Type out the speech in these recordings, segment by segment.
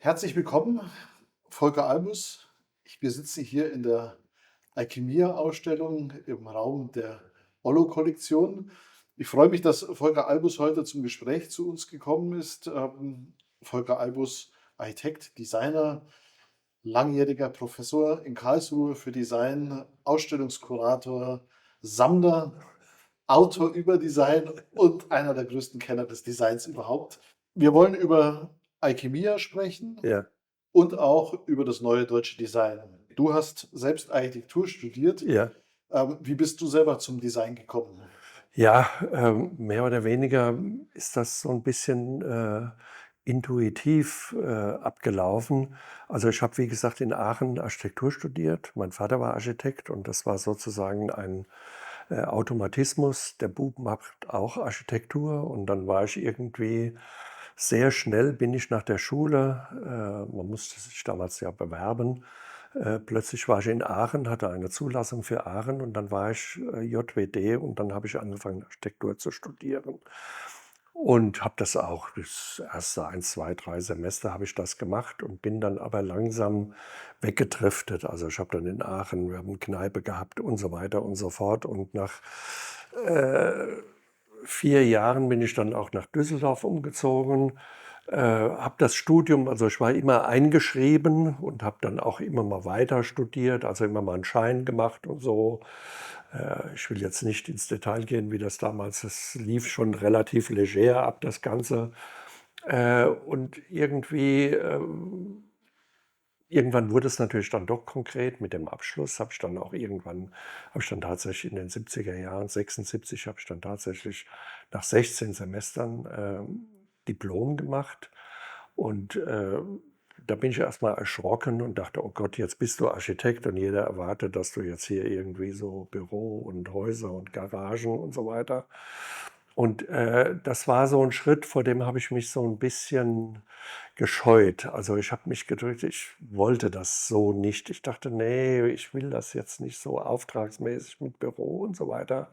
Herzlich willkommen, Volker Albus. Wir sitzen hier in der Alchemia-Ausstellung im Raum der Ollo-Kollektion. Ich freue mich, dass Volker Albus heute zum Gespräch zu uns gekommen ist. Volker Albus, Architekt, Designer, langjähriger Professor in Karlsruhe für Design, Ausstellungskurator, Sammler, Autor über Design und einer der größten Kenner des Designs überhaupt. Wir wollen über Alchemia sprechen Ja, und auch über das neue deutsche Design. Du hast selbst Architektur studiert. ja, Wie bist du selber zum Design gekommen? ja, mehr oder weniger ist das so ein bisschen, intuitiv, abgelaufen. Also, ich habe, wie gesagt, in Aachen Architektur studiert. Mein Vater war Architekt und das war sozusagen ein, Automatismus. Der Bub macht auch Architektur und dann war ich irgendwie sehr schnell bin ich nach der Schule man musste sich damals ja bewerben. Plötzlich war ich in Aachen, hatte eine Zulassung für Aachen und dann war ich, JWD und dann habe ich angefangen, Architektur zu studieren und habe das auch das erste 1, 2, 3 Semester habe ich das gemacht und bin dann aber langsam weggedriftet. Also, ich habe dann in Aachen wir haben 'ne Kneipe gehabt und so weiter und so fort und nach, äh, 4 Jahren bin ich dann auch nach Düsseldorf umgezogen, habe das Studium also, ich war immer eingeschrieben und habe dann auch immer mal weiter studiert, also, immer mal 'n Schein gemacht und so. Ich will jetzt nicht ins Detail gehen, wie das lief schon relativ leger ab, das Ganze. Und irgendwann wurde es natürlich dann doch konkret mit dem Abschluss, habe ich dann tatsächlich in den 70er Jahren, 76 habe ich dann tatsächlich nach 16 Semestern, Diplom gemacht und, da bin ich erst mal erschrocken und dachte: „Oh Gott, jetzt bist du Architekt und jeder erwartet, dass du jetzt hier irgendwie so Büro und Häuser und Garagen und so weiter.“ Und, das war so ein Schritt, vor dem habe ich mich so ein bisschen gescheut. Also, ich habe mich gedrückt, ich wollte das so nicht. Ich dachte: „Nee, ich will das jetzt nicht so auftragsmäßig mit Büro und so weiter.“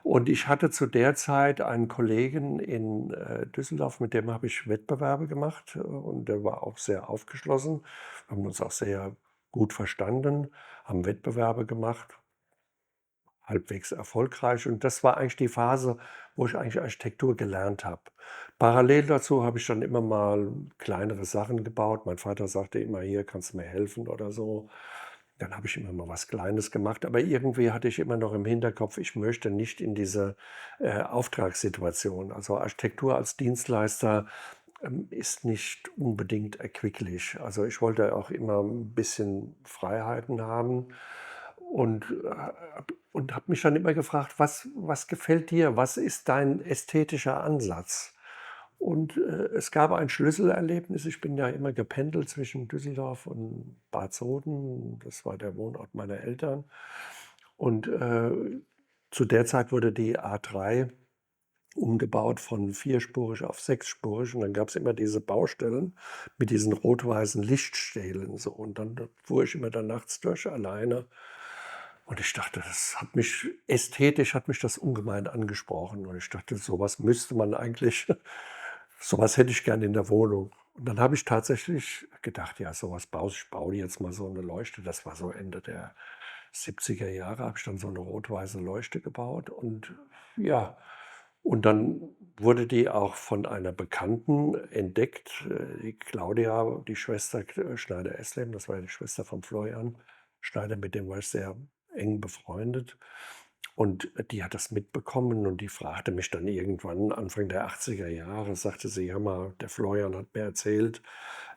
Und ich hatte zu der Zeit einen Kollegen in, Düsseldorf, mit dem habe ich Wettbewerbe gemacht, und der war auch sehr aufgeschlossen. Wir haben uns auch sehr gut verstanden, haben Wettbewerbe gemacht, halbwegs erfolgreich. Und das war eigentlich die Phase, wo ich eigentlich Architektur gelernt habe. Parallel dazu habe ich dann immer mal kleinere Sachen gebaut. Mein Vater sagte immer: „Hier, kannst du mir helfen?“ oder so. Dann habe ich immer mal was Kleines gemacht, aber irgendwie hatte ich immer noch im Hinterkopf, ich möchte nicht in diese, Auftragssituation. Also, Architektur als Dienstleister, ist nicht unbedingt erquicklich. Also, ich wollte auch immer ein bisschen Freiheiten haben und habe mich dann immer gefragt: „Was gefällt dir? Was ist dein ästhetischer Ansatz?“ Und, es gab ein Schlüsselerlebnis. Ich bin ja immer gependelt zwischen Düsseldorf und Bad Soden. Das war der Wohnort meiner Eltern. Und, zu der Zeit wurde die A3 umgebaut von vierspurig auf sechsspurig und dann gab's immer diese Baustellen mit diesen rot-weißen Lichtstählen so und dann fuhr ich immer da nachts durch alleine und ich dachte, hat mich das ungemein angesprochen und ich dachte, so was müsste man eigentlich so was hätte ich gern in der Wohnung. Und dann habe ich tatsächlich gedacht: „Ja, so was baue ich baue jetzt mal so 'ne Leuchte.“ Das war so Ende der 70er Jahre, habe ich dann so 'ne rot-weiße Leuchte gebaut und ja, und dann wurde die auch von einer Bekannten entdeckt, die Claudia, die Schwester Schneider-Eslem, das war ja die Schwester von Florian Schneider, mit dem war ich sehr eng befreundet. Und die hat das mitbekommen und die fragte mich dann irgendwann Anfang der 80er Jahre, sagte sie: „Hör mal, der Florian hat mir erzählt,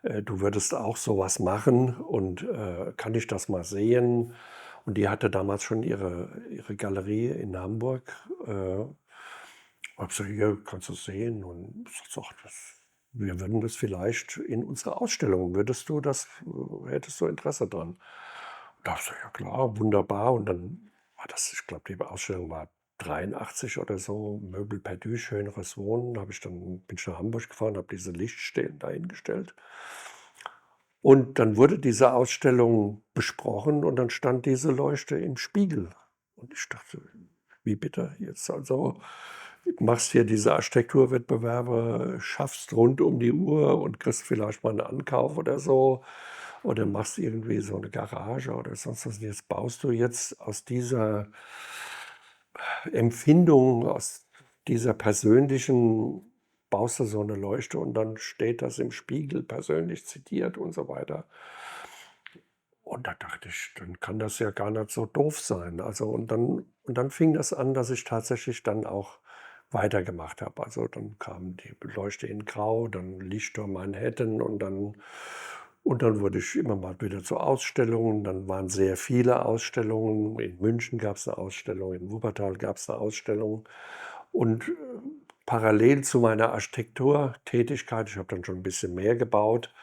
du würdest auch so was machen und, kann ich das mal sehen?“ Und die hatte damals schon ihre Galerie in Hamburg, habe gesagt: „Hier, kannst du sehen.“ Und sagt sie: „Ach, das wir würden das vielleicht in unsere Ausstellung hättest du Interesse dran?“ Da habe ich gesagt: „Ja klar, wunderbar.“ Und dann war das ich glaube, die Ausstellung war 83 oder so, Möbel perdu, schöneres Wohnen. Bin ich nach Hamburg gefahren, habe diese Lichtstäben dahingestellt. Und dann wurde diese Ausstellung besprochen und dann stand diese Leuchte im Spiegel. Und ich dachte: „Wie bitte? Jetzt also“ machst hier diese Architekturwettbewerbe, schaffst rund um die Uhr und kriegst vielleicht mal einen Ankauf oder so. Oder machst irgendwie so eine Garage oder sonst was. Jetzt baust du jetzt aus dieser Empfindung, aus dieser persönlichen, baust du so eine Leuchte und dann steht das im Spiegel persönlich zitiert und so weiter. Und da dachte ich, dann kann das ja gar nicht so doof sein. Also und dann fing das an, dass ich tatsächlich dann auch weitergemacht habe. Also dann kam die Leuchte in Grau, dann Lichtturm Manhattan und dann wurde ich immer mal wieder zu Ausstellungen. Dann waren sehr viele Ausstellungen. In München gab es eine Ausstellung, in Wuppertal gab es eine Ausstellung. Und parallel zu meiner Architekturtätigkeit, ich habe dann schon ein bisschen mehr gebaut,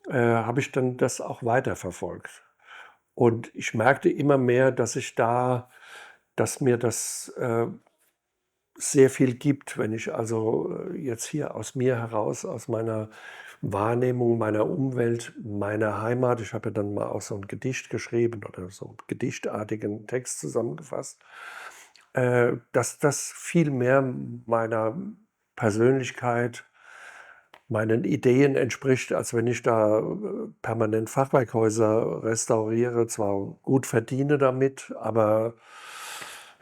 habe ich dann das auch weiterverfolgt. Und ich merkte immer mehr, dass mir das sehr viel gibt, wenn ich also jetzt hier aus mir heraus, aus meiner Wahrnehmung, meiner Umwelt, meiner Heimat, ich habe ja dann mal auch so ein Gedicht geschrieben oder so einen gedichtartigen Text zusammengefasst, dass das viel mehr meiner Persönlichkeit, meinen Ideen entspricht, als wenn ich da permanent Fachwerkhäuser restauriere, zwar gut verdiene damit, aber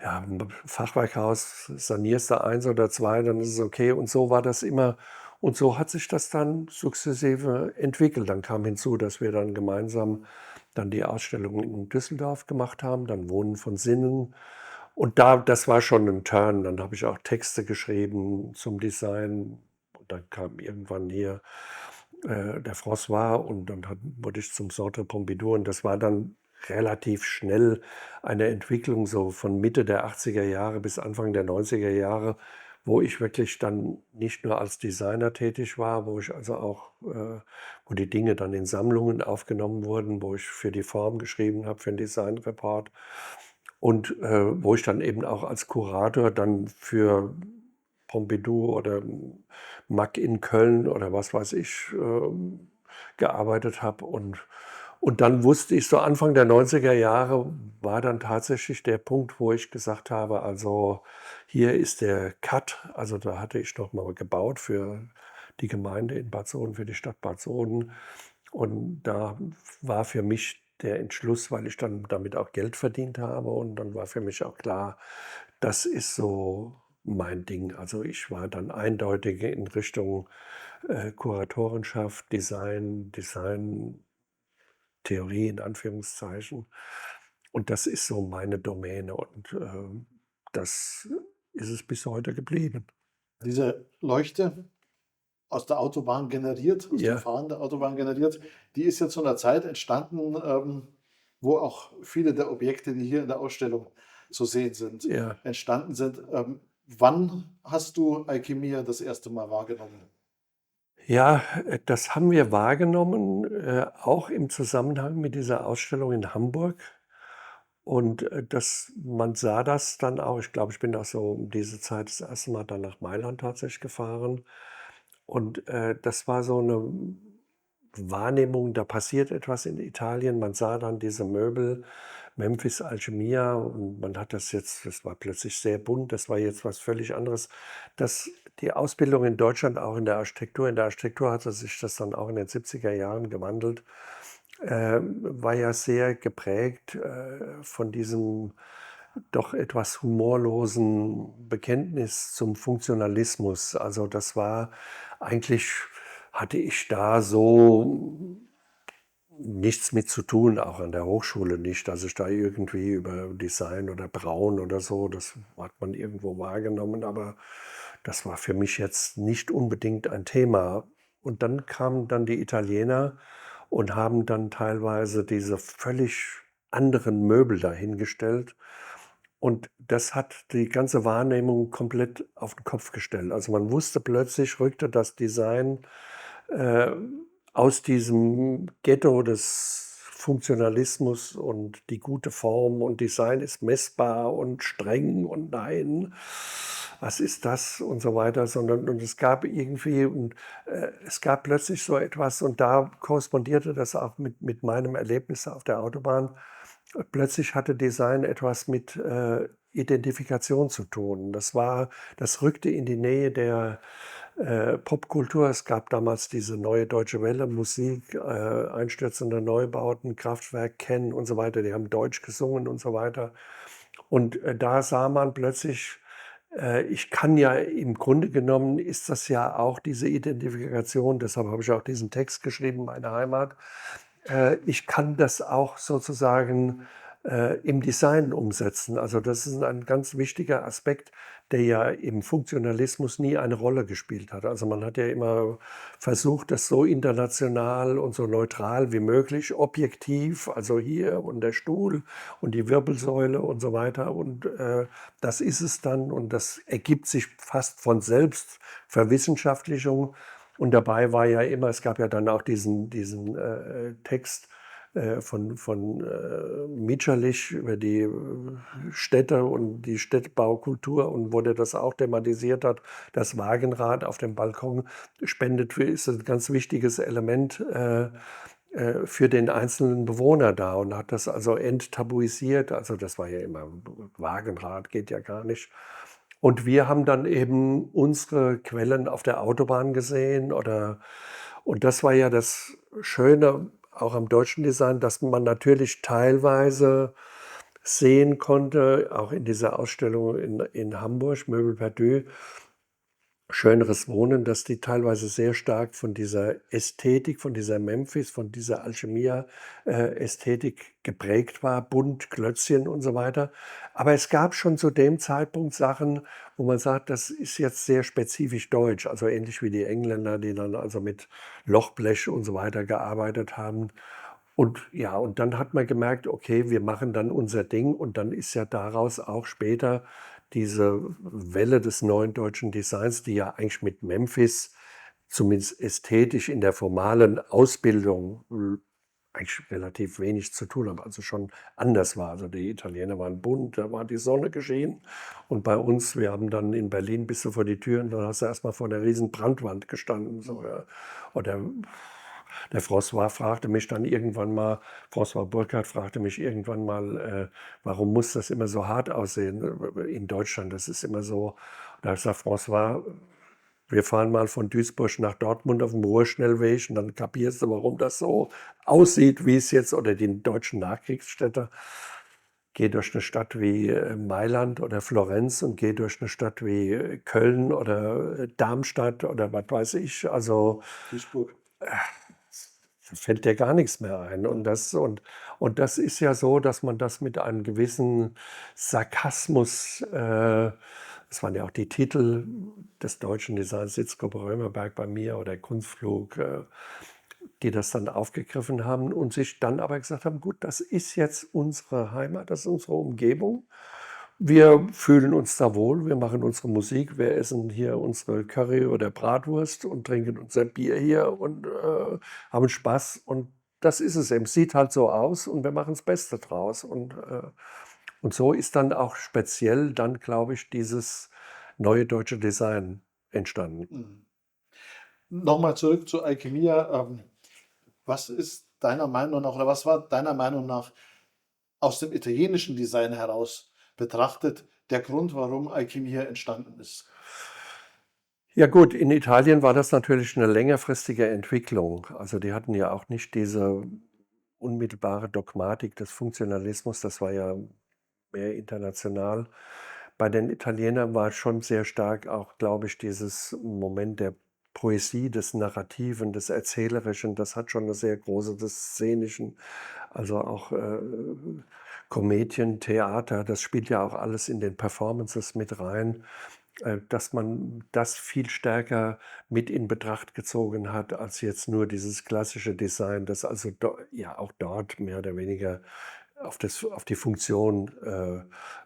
ja, Fachwerkhaus sanierst du eins oder zwei, dann ist es okay. Und so war das immer. Und so hat sich das dann sukzessive entwickelt. Dann kam hinzu, dass wir dann gemeinsam dann die Ausstellung in Düsseldorf gemacht haben, dann Wohnen von Sinnen. Und das war schon ein Turn. Dann habe ich auch Texte geschrieben zum Design. Und dann kam irgendwann hier der François und dann wurde ich zum Centre Pompidou. Und das war dann relativ schnell eine Entwicklung so von Mitte der 80er Jahre bis Anfang der 90er Jahre, wo ich wirklich dann nicht nur als Designer tätig war, wo ich also auch, wo die Dinge dann in Sammlungen aufgenommen wurden, wo ich für die Form geschrieben habe, für den Design-Report und wo ich dann eben auch als Kurator dann für Pompidou oder MAC in Köln oder was weiß ich gearbeitet habe. Und dann wusste ich, so Anfang der 90er Jahre war dann tatsächlich der Punkt, wo ich gesagt habe, also hier ist der Cut. Also da hatte ich noch mal gebaut für die Gemeinde in Bad Soden, für die Stadt Bad Soden. Und da war für mich der Entschluss, weil ich dann damit auch Geld verdient habe. Und dann war für mich auch klar, das ist so mein Ding. Also ich war dann eindeutig in Richtung Kuratorenschaft, Designtheorie in Anführungszeichen. Und das ist so meine Domäne und das ist es bis heute geblieben. Diese Leuchte aus der Autobahn generiert, aus dem Ja, Fahren der Autobahn generiert, die ist ja zu einer Zeit entstanden, wo auch viele der Objekte, die hier in der Ausstellung zu sehen sind, ja. entstanden sind. Wann hast du Alchemia das erste Mal wahrgenommen? Ja, das haben wir wahrgenommen, auch im Zusammenhang mit dieser Ausstellung in Hamburg. Und man sah das dann auch. Ich glaube, ich bin auch so um diese Zeit das erste Mal dann nach Mailand tatsächlich gefahren. Und das war so eine Wahrnehmung, da passiert etwas in Italien. Man sah dann diese Möbel, Memphis Alchemia, und man hat das war plötzlich sehr bunt, das war jetzt was völlig anderes. Die Ausbildung in Deutschland, auch in der Architektur hatte sich das dann auch in den 70er Jahren gewandelt, war ja sehr geprägt von diesem doch etwas humorlosen Bekenntnis zum Funktionalismus. Also das war eigentlich, hatte ich da so nichts mit zu tun, auch an der Hochschule nicht, dass ich da irgendwie über Design oder Braun oder so, das hat man irgendwo wahrgenommen, aber das war für mich jetzt nicht unbedingt ein Thema. Und dann kamen dann die Italiener und haben dann teilweise diese völlig anderen Möbel dahingestellt. Und das hat die ganze Wahrnehmung komplett auf den Kopf gestellt. Also man wusste plötzlich, rückte das Design äh, aus diesem Ghetto des Funktionalismus und die gute Form und Design ist messbar und streng und nein, was ist das und so weiter, sondern und es gab irgendwie und es gab plötzlich so etwas und da korrespondierte das auch mit meinem Erlebnis auf der Autobahn. Plötzlich hatte Design etwas mit Identifikation zu tun. Das rückte in die Nähe der Popkultur. Es gab damals diese Neue Deutsche Welle, Musik, einstürzende Neubauten, Kraftwerk, Ken und so weiter. Die haben Deutsch gesungen und so weiter. Und da sah man plötzlich, ich kann ja im Grunde genommen ist das ja auch diese Identifikation, deshalb habe ich auch diesen Text geschrieben, meine Heimat. Ich kann das auch sozusagen im Design umsetzen. Also das ist ein ganz wichtiger Aspekt, der ja im Funktionalismus nie eine Rolle gespielt hat. Also man hat ja immer versucht, das so international und so neutral wie möglich, objektiv, also hier und der Stuhl und die Wirbelsäule und so weiter. Und das ist es dann und das ergibt sich fast von selbst, Verwissenschaftlichung. Und dabei war ja immer, es gab ja dann auch diesen Text von Mitscherlich über die Städte und die Städtebaukultur und wo der das auch thematisiert hat, das Wagenrad auf dem Balkon spendet ist ein ganz wichtiges Element für den einzelnen Bewohner da und hat das also enttabuisiert. Also das war ja immer, Wagenrad geht ja gar nicht. Und wir haben dann eben unsere Quellen auf der Autobahn gesehen und das war ja das Schöne auch am deutschen Design, dass man natürlich teilweise sehen konnte, auch in dieser Ausstellung in Hamburg, Möbel Perdu, schöneres Wohnen, dass die teilweise sehr stark von dieser Ästhetik, von dieser Memphis, von dieser Alchemia-Ästhetik geprägt war, bunt, Klötzchen und so weiter. Aber es gab schon zu dem Zeitpunkt Sachen, wo man sagt, das ist jetzt sehr spezifisch deutsch, also ähnlich wie die Engländer, die dann also mit Lochblech und so weiter gearbeitet haben. Und ja, und dann hat man gemerkt, okay, wir machen dann unser Ding und dann ist ja daraus auch später diese Welle des neuen deutschen Designs, die ja eigentlich mit Memphis zumindest ästhetisch in der formalen Ausbildung eigentlich relativ wenig zu tun hat, also schon anders war. Also die Italiener waren bunt, da war die Sonne geschienen und bei uns, wir haben dann in Berlin bist du vor die Tür und dann hast du erstmal vor der riesen Brandwand gestanden. So, ja. Oder der François fragte mich dann irgendwann mal, François Burkhardt fragte mich irgendwann mal, warum muss das immer so hart aussehen in Deutschland? Das ist immer so. Da habe ich gesagt, François, wir fahren mal von Duisburg nach Dortmund auf dem Ruhrschnellweg und dann kapierst du, warum das so aussieht, wie es jetzt, oder die deutschen Nachkriegsstädte. Geh durch eine Stadt wie Mailand oder Florenz und geh durch eine Stadt wie Köln oder Darmstadt oder was weiß ich. Also Duisburg. da fällt dir gar nichts mehr ein. Und das ist ja so, dass man das mit einem gewissen Sarkasmus, das waren ja auch die Titel des deutschen Designs, Sitzgruppe Römerberg bei mir oder Kunstflug, die das dann aufgegriffen haben und sich dann aber gesagt haben, gut, das ist jetzt unsere Heimat, das ist unsere Umgebung. Wir fühlen uns da wohl, wir machen unsere Musik, wir essen hier unsere Curry oder Bratwurst und trinken unser Bier hier und haben Spaß. Und das ist es eben. Sieht halt so aus und wir machen das Beste draus. Und so ist dann auch speziell dann, glaube ich, dieses neue deutsche Design entstanden. Mhm. Nochmal zurück zu Alchemia. Was ist deiner Meinung nach, oder was war deiner Meinung nach aus dem italienischen Design heraus betrachtet der Grund, warum Alchemia entstanden ist? Ja gut, in Italien war das natürlich eine längerfristige Entwicklung. Also die hatten ja auch nicht diese unmittelbare Dogmatik des Funktionalismus, das war ja mehr international. Bei den Italienern war schon sehr stark auch, glaube ich, dieses Moment der Poesie, des Narrativen, des Erzählerischen, das hat schon eine sehr große, des Szenischen, also auch Komödien, Theater, das spielt ja auch alles in den Performances mit rein, dass man das viel stärker mit in Betracht gezogen hat, als jetzt nur dieses klassische Design, das also ja auch dort mehr oder weniger auf die Funktion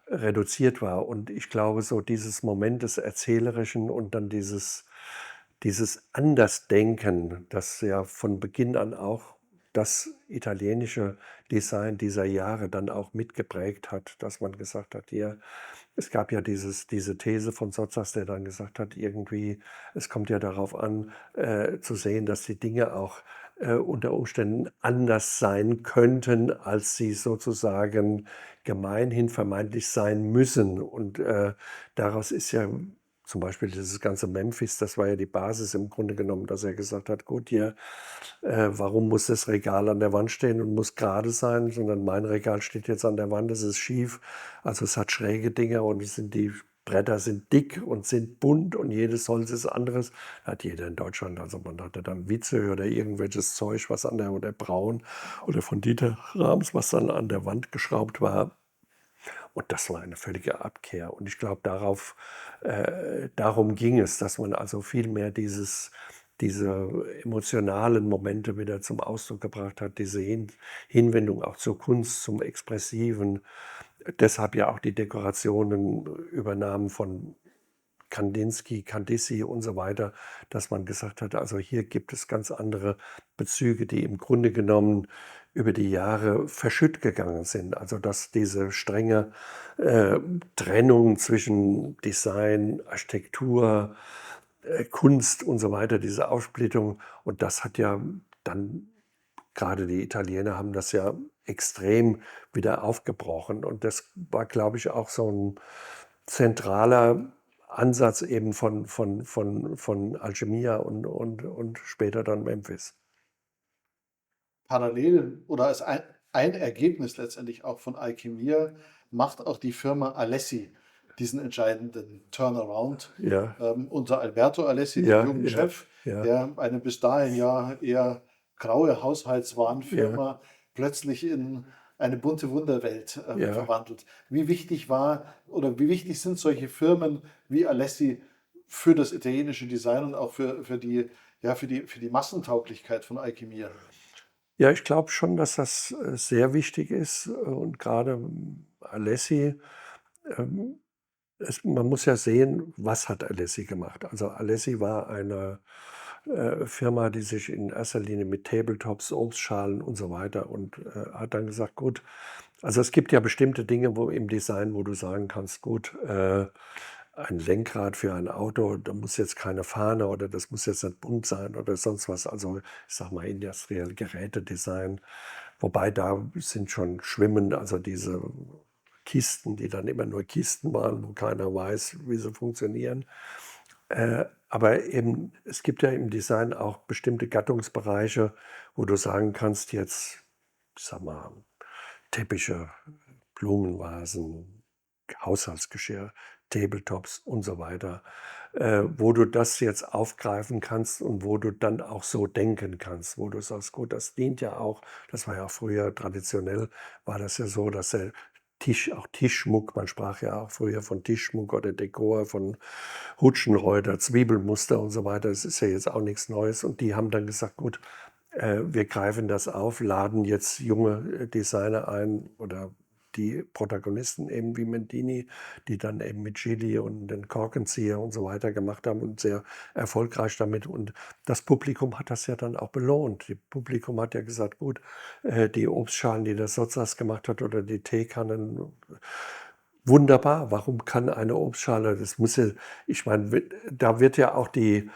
reduziert war. Und ich glaube, so dieses Moment des Erzählerischen und dann dieses Andersdenken, das ja von Beginn an auch das italienische Design dieser Jahre dann auch mitgeprägt hat, dass man gesagt hat, hier, es gab ja diese These von Sozzas, der dann gesagt hat, irgendwie, es kommt ja darauf an, zu sehen, dass die Dinge auch unter Umständen anders sein könnten, als sie sozusagen gemeinhin vermeintlich sein müssen. Und daraus ist ja zum Beispiel dieses ganze Memphis, das war ja die Basis im Grunde genommen, dass er gesagt hat, gut, hier, warum muss das Regal an der Wand stehen und muss gerade sein, sondern mein Regal steht jetzt an der Wand, es ist schief, also es hat schräge Dinger und die Bretter sind dick und sind bunt und jedes Holz ist anderes. Hat jeder in Deutschland, also man hatte dann Witze oder irgendwelches Zeug, was an der, oder Braun oder von Dieter Rams, was dann an der Wand geschraubt war. Und das war eine völlige Abkehr. Und ich glaube, darum ging es, dass man also viel mehr diese emotionalen Momente wieder zum Ausdruck gebracht hat, diese Hinwendung auch zur Kunst, zum Expressiven. Deshalb ja auch die Dekorationen übernahmen von Kandinsky, Kandissi und so weiter, dass man gesagt hat, also hier gibt es ganz andere Bezüge, die im Grunde genommen über die Jahre verschütt gegangen sind. Also dass diese strenge Trennung zwischen Design, Architektur, Kunst und so weiter, diese Aufsplittung, und das hat ja dann, gerade die Italiener haben das ja extrem wieder aufgebrochen. Und das war, glaube ich, auch so ein zentraler Ansatz eben von Alchemia und später dann Memphis. Parallel oder als ein Ergebnis letztendlich auch von Alchemia macht auch die Firma Alessi diesen entscheidenden Turnaround Ja, unter Alberto Alessi, dem ja, jungen ja, Chef, ja, der eine bis dahin ja eher graue ja, Haushaltswarenfirma plötzlich in eine bunte Wunderwelt ja. verwandelt. Wie wichtig war oder wie wichtig sind solche Firmen wie Alessi für das italienische Design und auch für die Massentauglichkeit von Alchemia? Ja, ich glaube schon, dass das sehr wichtig ist. Und gerade Alessi, ähm, man muss ja sehen, was hat Alessi gemacht. Also Alessi war eine Firma, die sich in erster Linie mit Tabletops, Obstschalen und so weiter, und hat dann gesagt, gut, also es gibt ja bestimmte Dinge wo im Design, wo du sagen kannst, gut, ein Lenkrad für ein Auto, da muss jetzt keine Fahne oder das muss jetzt nicht bunt sein oder sonst was. Also ich sag mal industriell Gerätedesign, wobei da sind schon schwimmend, also diese Kisten, die dann immer nur Kisten waren, wo keiner weiß, wie sie funktionieren. Aber eben, es gibt ja im Design auch bestimmte Gattungsbereiche, wo du sagen kannst, jetzt, ich sag mal, Teppiche, Blumenvasen, Haushaltsgeschirr, Tabletops und so weiter, wo du das jetzt aufgreifen kannst und wo du dann auch so denken kannst, wo du sagst, gut, das dient ja auch, das war ja früher traditionell, war das ja so, dass der auch Tischschmuck, man sprach ja auch früher von Tischschmuck oder Dekor, von Hutschenreuter, Zwiebelmuster und so weiter. Das ist ja jetzt auch nichts Neues. Und die haben dann gesagt, gut, wir greifen das auf, laden jetzt junge Designer ein oder die Protagonisten eben wie Mendini, die dann eben mit Gigli und den Korkenzieher und so weiter gemacht haben und sehr erfolgreich damit. Und das Publikum hat das ja dann auch belohnt. Das Publikum hat ja gesagt, gut, die Obstschalen, die der Sozzas gemacht hat oder die Teekannen, wunderbar. Warum kann eine Obstschale, das muss ja, ich meine, da wird ja auch die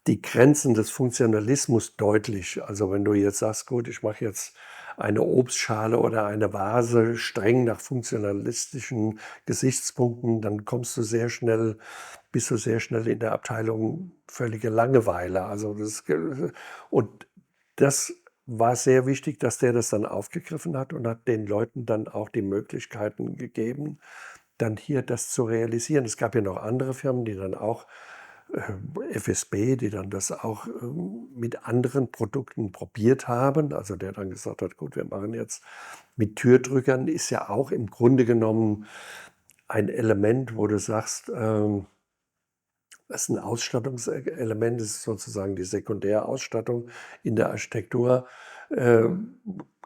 Grenzen des Funktionalismus deutlich. Also wenn du jetzt sagst, gut, ich mache jetzt eine Obstschale oder eine Vase streng nach funktionalistischen Gesichtspunkten, dann bist du sehr schnell in der Abteilung völlige Langeweile. Und das war sehr wichtig, dass der das dann aufgegriffen hat und hat den Leuten dann auch die Möglichkeiten gegeben, dann hier das zu realisieren. Es gab ja noch andere Firmen, die dann auch FSB, die dann das auch mit anderen Produkten probiert haben. Also der dann gesagt hat, gut, wir machen jetzt mit Türdrückern, ist ja auch im Grunde genommen ein Element, wo du sagst, das ist ein Ausstattungselement, das ist sozusagen die Sekundärausstattung in der Architektur.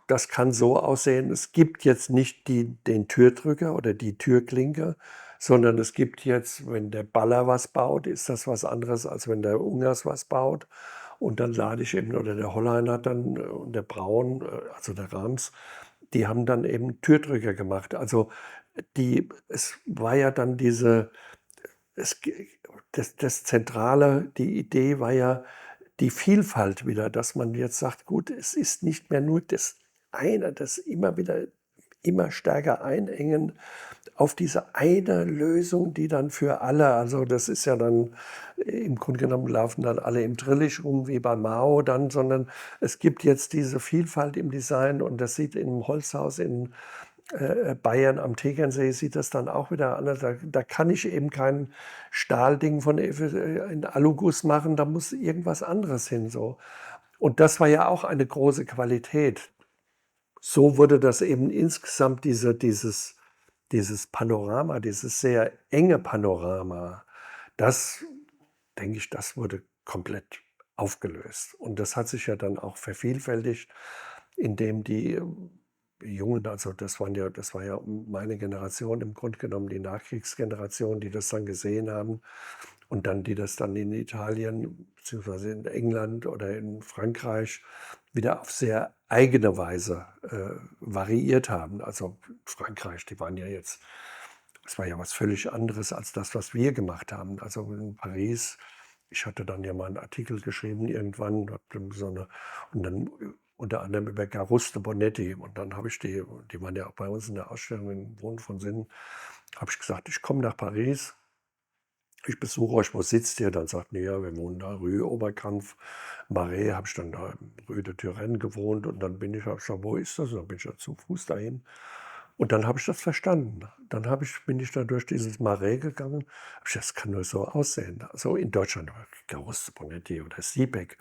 Das kann so aussehen, es gibt jetzt nicht den Türdrücker oder die Türklinke, sondern es gibt jetzt, wenn der Baller was baut, ist das was anderes, als wenn der Ungers was baut. Und dann lade ich eben, oder der Hollein hat dann, und der Braun, also der Rams, die haben dann eben Türdrücker gemacht. Also es war ja dann es, das Zentrale, die Idee war ja, die Vielfalt wieder, dass man jetzt sagt, gut, es ist nicht mehr nur das eine, das immer wieder immer stärker einengen auf diese eine Lösung, die dann für alle, also das ist ja dann im Grunde genommen laufen dann alle im Drillisch rum wie bei Mao dann, sondern es gibt jetzt diese Vielfalt im Design und das sieht im Holzhaus in Bayern am Tegernsee sieht das dann auch wieder anders. Da kann ich eben kein Stahlding in Aluguss machen, da muss irgendwas anderes hin so. Und das war ja auch eine große Qualität. So wurde das eben insgesamt dieses Panorama, dieses sehr enge Panorama, das, denke ich, das wurde komplett aufgelöst. Und das hat sich ja dann auch vervielfältigt, indem die Jungen, also das war ja meine Generation im Grunde genommen, die Nachkriegsgeneration, die das dann gesehen haben und dann die das dann in Italien beziehungsweise in England oder in Frankreich wieder auf sehr eigene Weise variiert haben. Also Frankreich, die waren ja jetzt, das war ja was völlig anderes als das, was wir gemacht haben. Also in Paris, ich hatte dann ja mal einen Artikel geschrieben irgendwann, und dann unter anderem über Garuste Bonetti. Und dann habe ich die waren ja auch bei uns in der Ausstellung in Wohnen von Sinnen, habe ich gesagt, ich komme nach Paris, ich besuche euch, wo sitzt ihr? Dann sagt er, ja, wir wohnen da, Rue Oberkampf, Marais, habe ich dann da in Rue de Turenne gewohnt und dann hab ich gesagt, wo ist das? Und dann bin ich da zu Fuß dahin. Und dann habe ich das verstanden. Bin ich da durch dieses Marais gegangen. Hab ich, das kann nur so aussehen. Also in Deutschland, Garuste Bonetti oder Siebeck,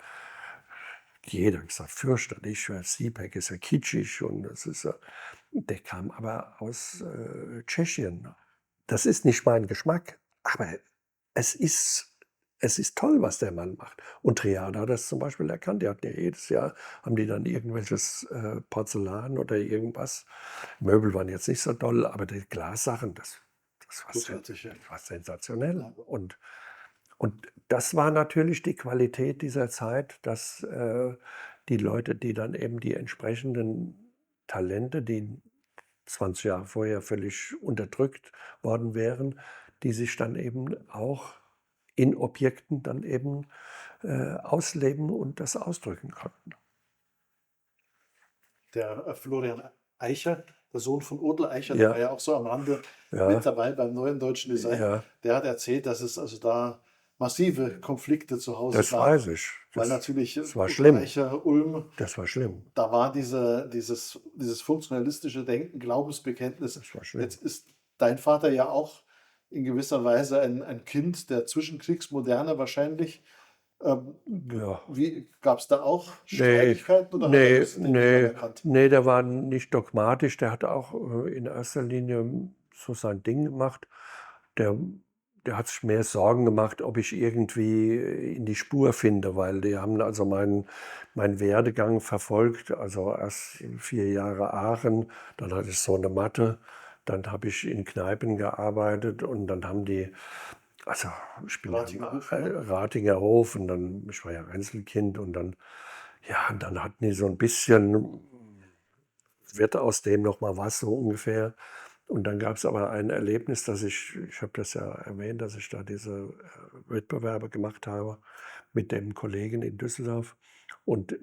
jeder hat gesagt, fürchterlich, Siebeck ist ja kitschig und das ist ja, der kam aber aus Tschechien. Das ist nicht mein Geschmack, aber es ist, es ist toll, was der Mann macht. Und Triada hat das zum Beispiel erkannt. Die hatten ja jedes Jahr, haben die dann irgendwelches Porzellan oder irgendwas. Möbel waren jetzt nicht so toll, aber die Glassachen, das Großartig, ja. war sensationell. Und das war natürlich die Qualität dieser Zeit, dass die Leute, die dann eben die entsprechenden Talente, die 20 Jahre vorher völlig unterdrückt worden wären, die sich dann eben auch in Objekten dann eben ausleben und das ausdrücken konnten. Der Florian Eicher, der Sohn von Odel Eicher, der Ja, war ja auch so am Rande mit ja, dabei beim neuen deutschen Design. ja, Der hat erzählt, dass es also da massive Konflikte zu Hause das gab, weiß ich. weil natürlich Das war Odel schlimm. Eicher, Ulm, Das war schlimm. da war dieses funktionalistische Denken, Glaubensbekenntnis. Das war schlimm. Jetzt ist dein Vater ja auch in gewisser Weise ein Kind der Zwischenkriegsmoderne wahrscheinlich. Ja. Wie gab es da auch Nee, Streitigkeiten oder hat er nee, das den nee, anerkannt? nee, der war nicht dogmatisch, der hat auch in erster Linie so sein Ding gemacht. Der, der hat sich mehr Sorgen gemacht, ob ich irgendwie in die Spur finde, weil die haben also meinen Werdegang verfolgt. Also erst 4 Jahre Aachen, dann hatte ich so eine Matte, dann habe ich in Kneipen gearbeitet und dann haben die, also ich bin Ratinger Hof, ne? Ratinger Hof und dann, ich war ja Einzelkind und dann, ja, und dann hatten die so ein bisschen, wird aus dem noch mal was so ungefähr. Und dann gab es aber ein Erlebnis, ich habe das ja erwähnt, dass ich da diese Wettbewerbe gemacht habe mit dem Kollegen in Düsseldorf. Und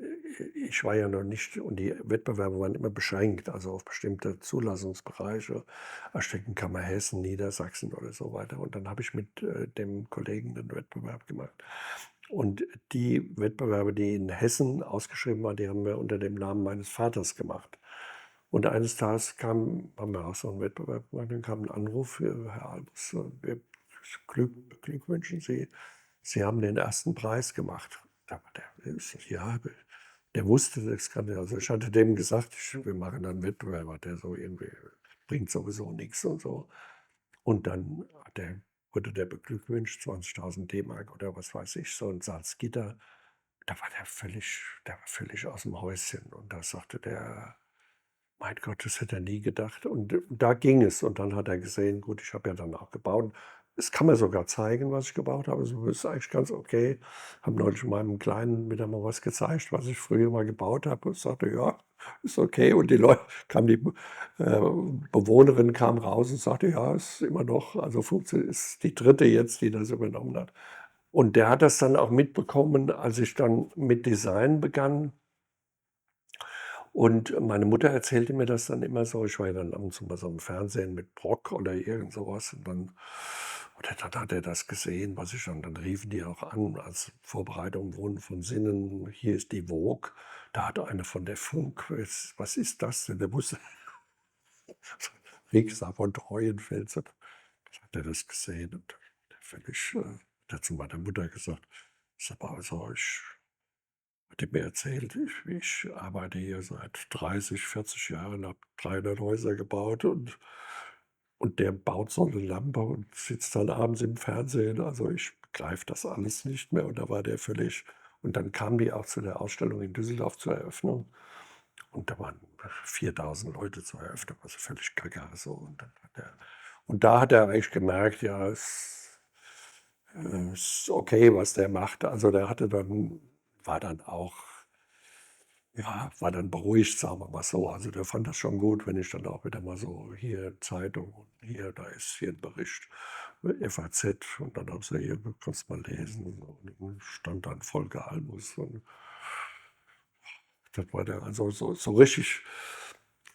ich war ja noch nicht, und die Wettbewerbe waren immer beschränkt, also auf bestimmte Zulassungsbereiche, Architektenkammer Hessen, Niedersachsen oder so weiter. Und dann habe ich mit dem Kollegen einen Wettbewerb gemacht. Und die Wettbewerbe, die in Hessen ausgeschrieben waren, die haben wir unter dem Namen meines Vaters gemacht. Und eines Tages haben wir auch so einen Wettbewerb gemacht, dann kam ein Anruf, Herr Albus, wir beglückwünschen Sie, Sie haben den ersten Preis gemacht. Da war ja, der wusste das kann also ich hatte dem gesagt, wir machen dann einen Wettbewerb, der so irgendwie bringt sowieso nichts und so. Und dann wurde der beglückwünscht, 20.000 D-Mark oder was weiß ich, so ein Salzgitter. Da war der war völlig aus dem Häuschen. Und da sagte der, mein Gott, das hätte er nie gedacht. Und da ging es. Und dann hat er gesehen, gut, ich habe ja dann auch gebaut. Es kann mir sogar zeigen, was ich gebaut habe. Es ist eigentlich ganz okay. Habe neulich meinem Kleinen wieder mal was gezeigt, was ich früher mal gebaut habe. Und sagte, ja, ist okay. Und die Bewohnerin kam raus und sagte, ja, ist immer noch, also ist die dritte jetzt, die das übernommen hat. Und der hat das dann auch mitbekommen, als ich dann mit Design begann. Und meine Mutter erzählte mir das dann immer so. Ich war ja dann ab und zu mal so im Fernsehen mit Brock oder irgend sowas. Oder dann hat er das gesehen, was ich dann riefen die auch an als Vorbereitung Wohnen von Sinnen. Hier ist die Vogue. Da hat einer von der Funk, was ist das denn? Der wusste, Riekser von Treuenfels, hat er das gesehen und der völlig, hat zu meiner Mutter gesagt, ich sag mal, also ich hatte mir erzählt, ich arbeite hier seit 30, 40 Jahren, habe 300 Häuser gebaut und der baut so eine Lampe und sitzt dann abends im Fernsehen. Also ich begreife das alles nicht mehr. Und da war der völlig. Und dann kamen die auch zu der Ausstellung in Düsseldorf zur Eröffnung. Und da waren 4000 Leute zur Eröffnung, also völlig gaga so. Und da hat er eigentlich gemerkt, ja, ist okay, was der macht. Also der war dann auch, ja, war dann beruhigt, sagen wir mal so. Also der fand das schon gut, wenn ich dann auch wieder mal so hier Zeitung und hier, da ist hier ein Bericht, FAZ und dann haben sie hier, du kannst mal lesen. Und dann stand dann Volker Albus und das war der, also so richtig,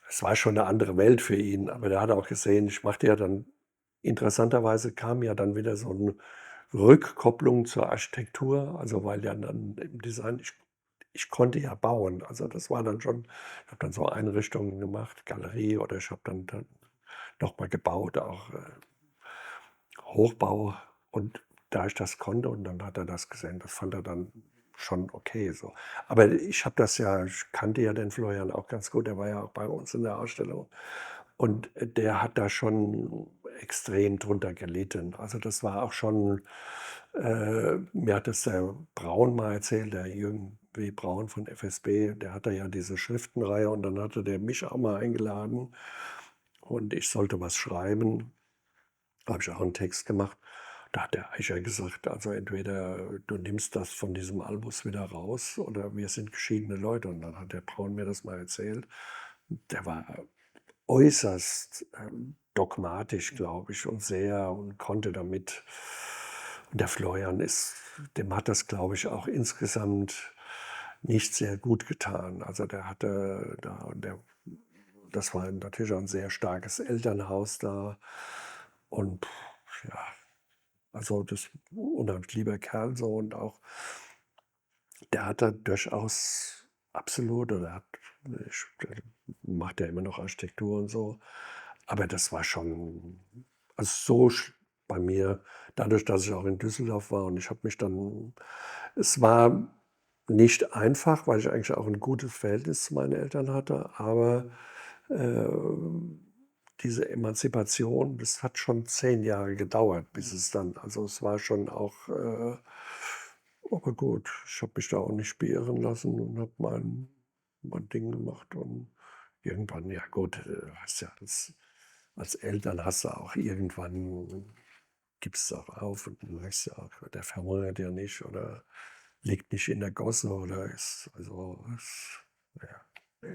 es war schon eine andere Welt für ihn, aber der hat auch gesehen, ich machte ja dann, interessanterweise kam ja dann wieder so eine Rückkopplung zur Architektur, also weil ja dann im Design, ich konnte ja bauen, also das war dann schon, ich habe dann so Einrichtungen gemacht, Galerie oder ich habe dann nochmal gebaut, auch Hochbau und da ich das konnte und dann hat er das gesehen, das fand er dann schon okay so. Aber ich kannte ja den Florian auch ganz gut, der war ja auch bei uns in der Ausstellung und der hat da schon extrem drunter gelitten. Also das war auch schon, mir hat das der Braun mal erzählt, der Jürgen W. Braun von FSB, der hatte ja diese Schriftenreihe und dann hatte der mich auch mal eingeladen und ich sollte was schreiben. Habe ich auch einen Text gemacht. Da hat der Eicher gesagt, also entweder du nimmst das von diesem Albus wieder raus oder wir sind geschiedene Leute. Und dann hat der Braun mir das mal erzählt. Der war äußerst dogmatisch, glaube ich, und sehr und konnte damit. Und der Florian dem hat das, glaube ich, auch insgesamt nicht sehr gut getan. Also der hatte da, das war natürlich auch ein sehr starkes Elternhaus da. Und ja, also das unheimlich lieber Kerl so und auch, der hat da durchaus absolut, oder der macht ja immer noch Architektur und so, aber das war schon, also bei mir, dadurch, dass ich auch in Düsseldorf war und ich habe mich dann, es war nicht einfach, weil ich eigentlich auch ein gutes Verhältnis zu meinen Eltern hatte, aber äh, diese Emanzipation, das hat schon 10 Jahre gedauert, bis es dann, also es war schon auch, aber gut, ich habe mich da auch nicht beirren lassen und habe mein Ding gemacht und irgendwann, ja gut, hast ja als Eltern hast du auch irgendwann, gibst du auch auf und du merkst ja auch, der verhungert ja nicht oder liegt nicht in der Gosse oder ja.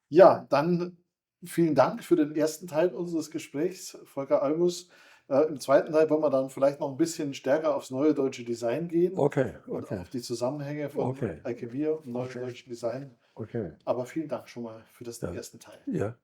Ja, dann vielen Dank für den ersten Teil unseres Gesprächs, Volker Albus. Im zweiten Teil wollen wir dann vielleicht noch ein bisschen stärker aufs neue deutsche Design gehen Okay, und okay, auf die Zusammenhänge von okay, Alkemia und neuen okay, deutschen Design. okay, Aber vielen Dank schon mal für den ja, ersten Teil. ja.